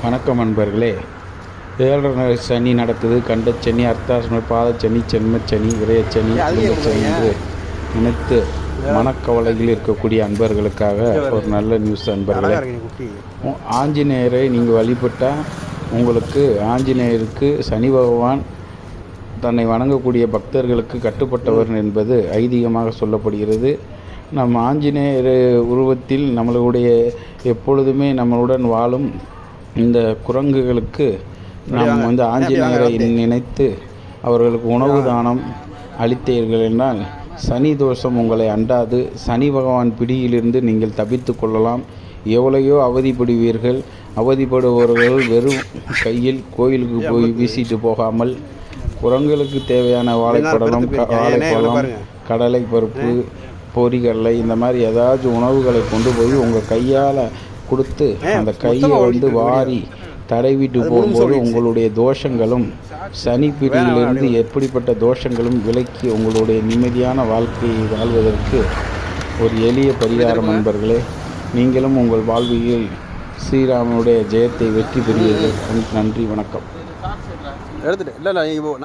வணக்கம் நண்பர்களே. 7.5 சனி நடக்குது. கண்டச்சனி, அர்த்தாசனி, பாதச்சனி, சென்மச்சனி, விரயச்சனி, குடும்பச்சனி என்று நினைத்து மனக்கவலையில் இருக்கக்கூடிய அன்பர்களுக்காக ஒரு நல்ல நியூஸ். அன்பர்களே, ஆஞ்சநேயரை நீங்கள் வழிபட்டால் உங்களுக்கு ஆஞ்சநேயருக்கு சனி பகவான் தன்னை வணங்கக்கூடிய பக்தர்களுக்கு கட்டுப்பட்டவர் என்பது ஐதீகமாக சொல்லப்படுகிறது. நம் ஆஞ்சநேயர் உருவத்தில் நம்மளுடைய எப்பொழுதுமே நம்மளுடன் வாழும் இந்த குரங்குகளுக்கு நாம் ஆஞ்சநேயரை நினைத்து அவர்களுக்கு உணவு தானம் அளித்தீர்கள் என்றால் சனி தோஷம் உங்களை அண்டாது. சனி பகவான் பிடியிலிருந்து நீங்கள் தப்பித்து கொள்ளலாம். எவ்வளையோ அவதிப்படுவீர்கள். அவதிப்படுபவர்கள் வெறும் கையில் கோயிலுக்கு போய் வீசிட்டு போகாமல் குரங்குகளுக்கு தேவையான வாழைப்பழம், கடலை பருப்பு, பொரிகடலை இந்த மாதிரி ஏதாச்சும் உணவுகளை கொண்டு போய் உங்கள் கையால் கொடுத்து அந்த கையை வாரி தடவிட்டு போகும்போது உங்களுடைய தோஷங்களும் சனி பிடியிலிருந்து எப்படிப்பட்ட தோஷங்களும் விலக்கி உங்களுடைய நிம்மதியான வாழ்க்கையை வாழ்வதற்கு ஒரு எளிய பரிகாரம். நண்பர்களே, நீங்களும் உங்கள் வாழ்வியில் ஸ்ரீராமனுடைய ஜெயத்தை வெற்றி பெறுவீர்கள். நன்றி, வணக்கம்.